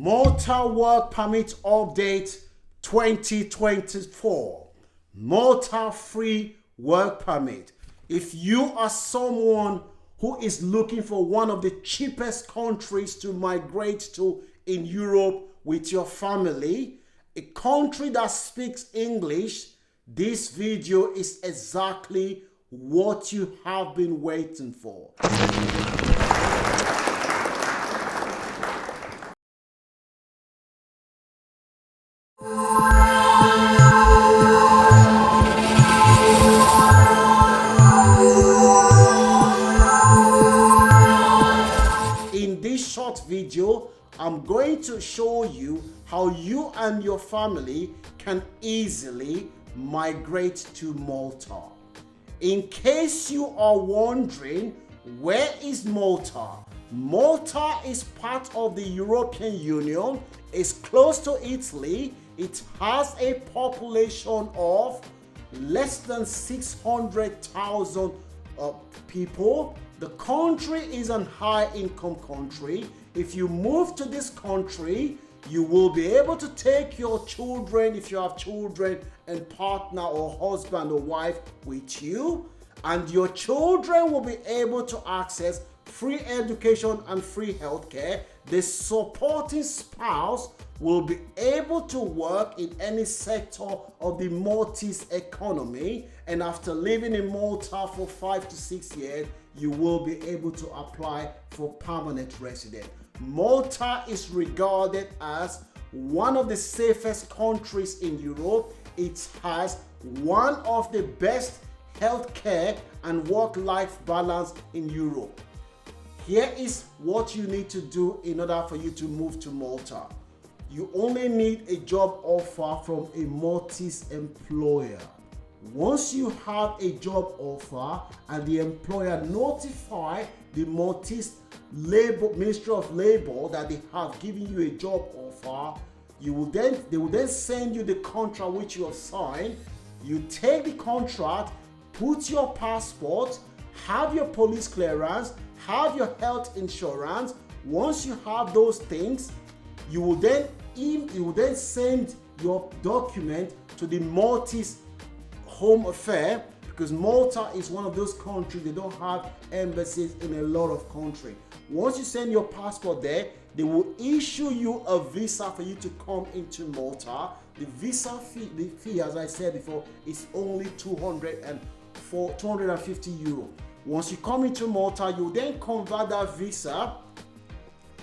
Malta Work Permit Update 2024. Malta Free Work Permit. If you are someone who is looking for one of the cheapest countries to migrate to in Europe with your family, a country that speaks English, this video is exactly what you have been waiting for. In this short video, I'm going to show you how you and your family can easily migrate to Malta. In case you are wondering, where is Malta? Malta is part of the European Union. It's close to Italy. It has a population of less than 600,000 people. The country is an high-income country. If you move to this country, you will be able to take your children, if you have children, and partner or husband or wife with you, and your children will be able to access free education and free healthcare. The supporting spouse will be able to work in any sector of the Maltese economy, and after living in Malta for 5 to 6 years, you will be able to apply for permanent residence. Malta is regarded as one of the safest countries in Europe. It has one of the best healthcare and work-life balance in Europe. Here is what you need to do in order for you to move to Malta. You only need a job offer from a Maltese employer. Once you have a job offer and the employer notify the Maltese Ministry of Labor that they have given you a job offer, they will then send you the contract which you have signed. You take the contract, put your passport, have your police clearance, have your health insurance. Once you have those things, you will then send your document to the Maltese Home Affairs, because Malta is one of those countries, they don't have embassies in a lot of countries. Once you send your passport there, they will issue you a visa for you to come into Malta. The visa fee, as I said before, is only 250 euro. Once you come into Malta, you then convert that visa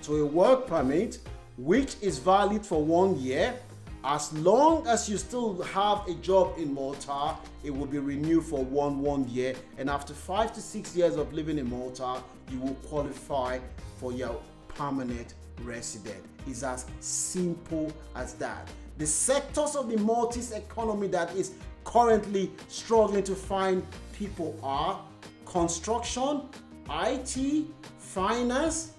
to a work permit, which is valid for 1 year. As long as you still have a job in Malta, it will be renewed for one year. And after 5 to 6 years of living in Malta, you will qualify for your permanent resident. It's as simple as that. The sectors of the Maltese economy that is currently struggling to find people are construction, IT, finance.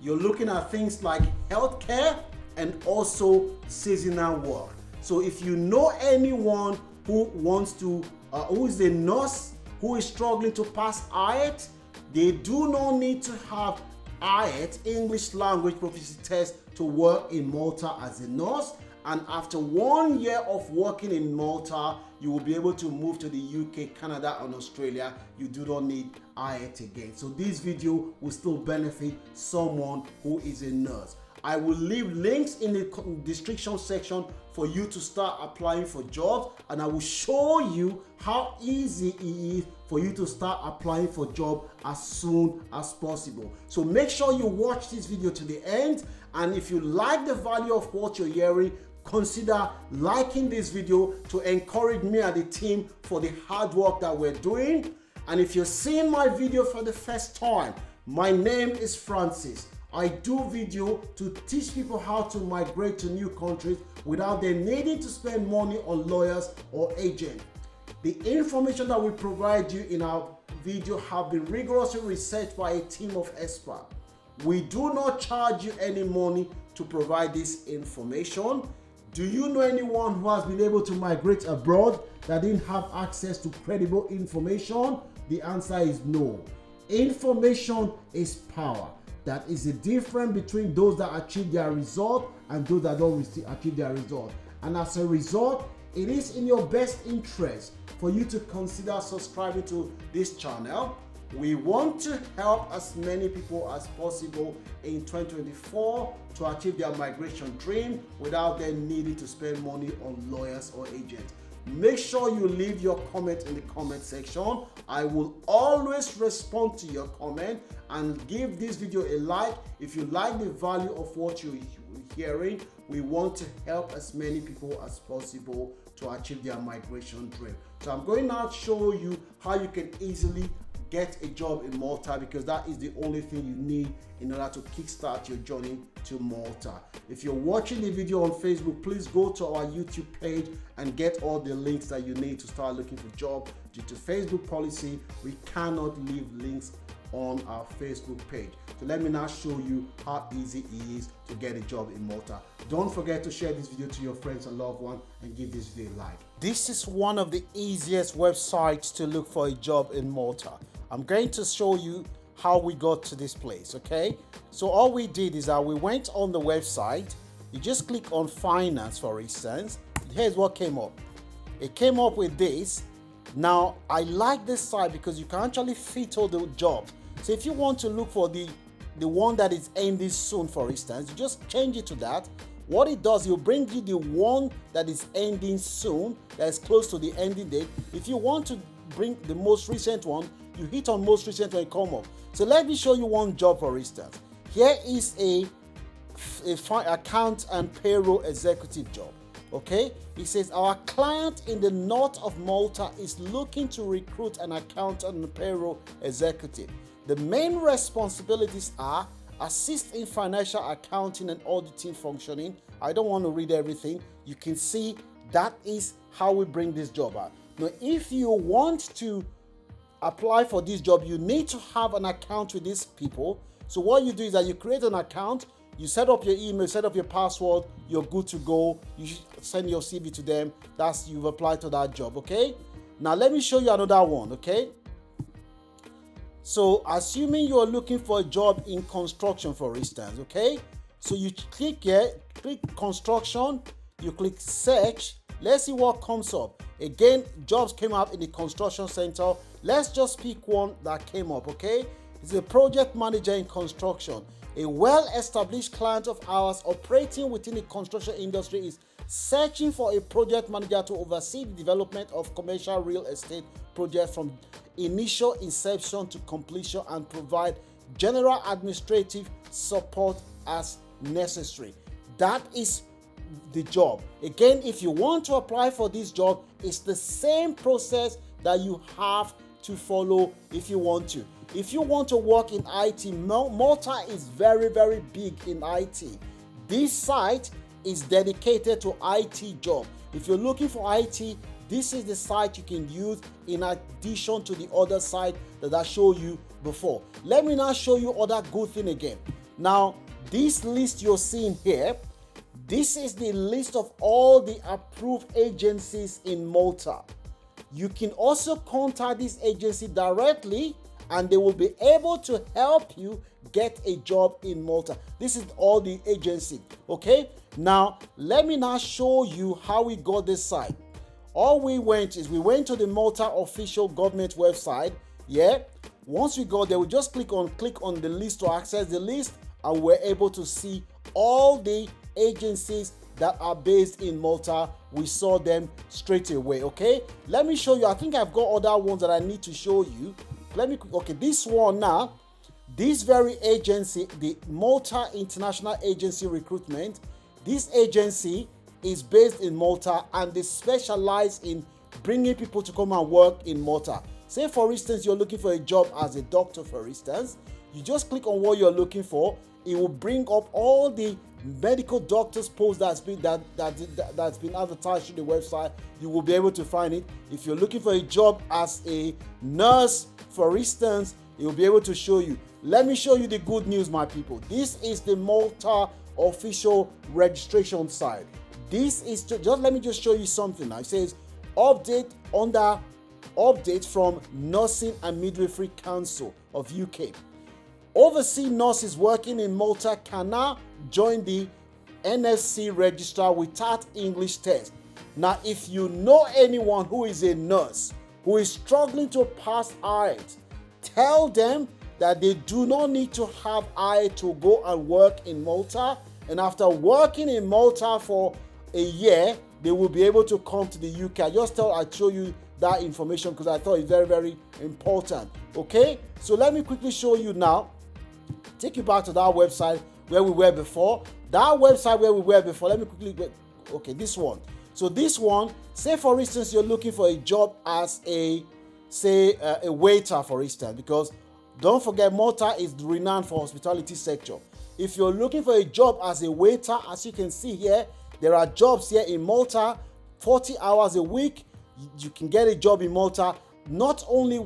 You're looking at things like healthcare and also seasonal work. So if you know anyone who wants to, who is a nurse who is struggling to pass IELTS, they do not need to have IELTS, English Language Proficiency Test, to work in Malta as a nurse. And after 1 year of working in Malta, you will be able to move to the UK, Canada, and Australia. You do not need IELTS again. So this video will still benefit someone who is a nurse. I will leave links in the description section for you to start applying for jobs, and I will show you how easy it is for you to start applying for jobs as soon as possible. So make sure you watch this video to the end, and if you like the value of what you're hearing, consider liking this video to encourage me and the team for the hard work that we're doing. And if you're seeing my video for the first time, my name is Francis. I do video to teach people how to migrate to new countries without them needing to spend money on lawyers or agents. The information that we provide you in our video have been rigorously researched by a team of experts. We do not charge you any money to provide this information. Do you know anyone who has been able to migrate abroad that didn't have access to credible information? The answer is no. Information is power. That is the difference between those that achieve their result and those that don't achieve their result. And as a result, it is in your best interest for you to consider subscribing to this channel. We want to help as many people as possible in 2024 to achieve their migration dream without them needing to spend money on lawyers or agents. Make sure you leave your comment in the comment section. I will always respond to your comment, and give this video a like if you like the value of what you're hearing. We want to help as many people as possible to achieve their migration dream. So I'm going now to show you how you can easily get a job in Malta, because that is the only thing you need in order to kickstart your journey to Malta. If you're watching the video on Facebook, please go to our YouTube page and get all the links that you need to start looking for jobs. Due to Facebook policy, we cannot leave links on our Facebook page. So let me now show you how easy it is to get a job in Malta. Don't forget to share this video to your friends and loved ones, and give this video a like. This is one of the easiest websites to look for a job in Malta. I'm going to show you how we got to this place, okay? So all we did is that we went on the website. You just click on finance, for instance. Here's what came up. It came up with this. Now, I like this site because you can actually filter the job. So if you want to look for the one that is ending soon, for instance, you just change it to that. What it does, it will bring you the one that is ending soon, that is close to the ending date. If you want to bring the most recent one, you hit on most recent and come up. So let me show you one job, for instance. Here is a account and payroll executive job. Okay, it says our client in the north of Malta is looking to recruit an accountant and payroll executive. The main responsibilities are assist in financial accounting and auditing functioning. I don't want to read everything. You can see that is how we bring this job out. Now, if you want to apply for this job, you need to have an account with these people. So what you do is that you create an account, you set up your email, set up your password, you're good to go. You should send your CV to them. That's, you've applied to that job, okay? Now let me show you another one, okay? So assuming you're looking for a job in construction, for instance, okay? So you click here, click construction, you click search. Let's see what comes up. Again, jobs came up in the construction center. Let's just pick one that came up, okay? It's a project manager in construction. A well-established client of ours operating within the construction industry is searching for a project manager to oversee the development of commercial real estate projects from initial inception to completion and provide general administrative support as necessary. That is the job. Again, if you want to apply for this job, it's the same process that you have to follow if you want to. If you want to work in IT, Malta is very, very big in IT. This site is dedicated to IT job. If you're looking for IT, this is the site you can use in addition to the other site that I showed you before. Let me now show you other good thing again. Now, this list you're seeing here, this is the list of all the approved agencies in Malta. You can also contact this agency directly and they will be able to help you get a job in Malta. This is all the agency, okay? Now, let me now show you how we got this site. All we went to the Malta official government website, yeah? Once we got there, we just click on the list to access the list, and we're able to see all the agencies that are based in Malta. We saw them straight away, okay? Let me show you. I think I've got other ones that I need to show you. Okay, this one now, this very agency, the Malta International Agency Recruitment, this agency is based in Malta and they specialize in bringing people to come and work in Malta. Say for instance, you're looking for a job as a doctor, for instance, you just click on what you're looking for. It will bring up all the medical doctors post that's been advertised through the website. You will be able to find it. If you're looking for a job as a nurse, for instance, it will be able to show you. Let me show you the good news, my people. This is the Malta official registration site. This is let me just show you something now. It says update from Nursing and Midwifery Council of UK. Overseas nurses working in Malta can now join the NFC register without English test. Now, if you know anyone who is a nurse who is struggling to pass IELTS, tell them that they do not need to have IELTS to go and work in Malta. And after working in Malta for a year, they will be able to come to the UK. I show you that information because I thought it's very, very important. Okay, so let me quickly show you now. Take you back to that website where we were before. That website where we were before, let me quickly get, okay, this one. So this one, say for instance, you're looking for a job as a waiter, for instance, because don't forget Malta is renowned for hospitality sector. If you're looking for a job as a waiter, as you can see here, there are jobs here in Malta, 40 hours a week. You can get a job in Malta. Not only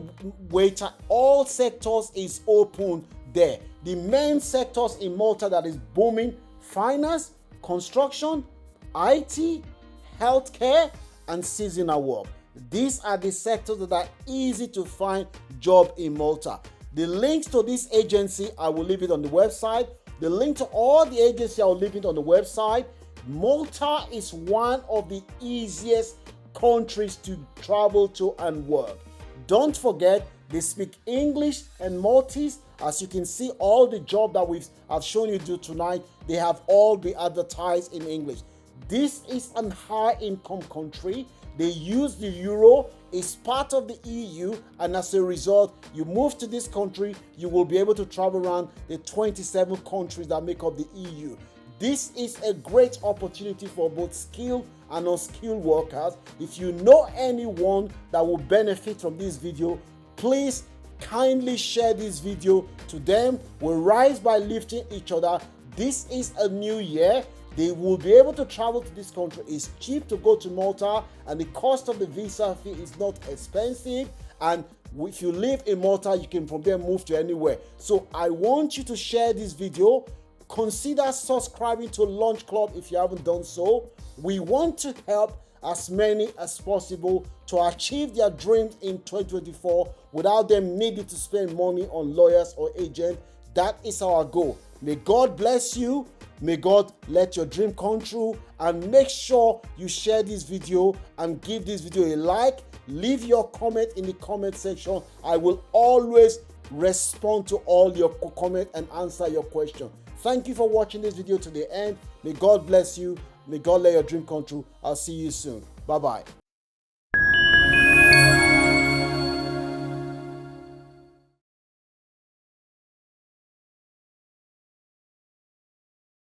waiter, all sectors is open there. The main sectors in Malta that is booming: finance, construction, IT, healthcare, and seasonal work. These are the sectors that are easy to find job in Malta. The links to this agency, I will leave it on the website. The link to all the agencies, I will leave it on the website. Malta is one of the easiest countries to travel to and work. Don't forget, they speak English and Maltese. As you can see, all the job that I've shown you tonight, they have all been advertised in English. This is a high income country. They use the euro. It's part of the EU, and as a result, you move to this country, you will be able to travel around the 27 countries that make up the EU. This is a great opportunity for both skilled and unskilled workers. If you know anyone that will benefit from this video, please kindly share this video to them. We rise by lifting each other. This is a new year. They will be able to travel to this country. It's cheap to go to Malta, and the cost of the visa fee is not expensive. And if you live in Malta, you can from there move to anywhere. So I want you to share this video. Consider subscribing to Launch Club if you haven't done so. We want to help as many as possible to achieve their dreams in 2024 without them needing to spend money on lawyers or agents. That is our goal. May God bless you. May God let your dream come true, and make sure you share this video and give this video a like. Leave your comment in the comment section. I will always respond to all your comments and answer your question. Thank you for watching this video to the end. May God bless you. May God let your dream come true. I'll see you soon. Bye-bye.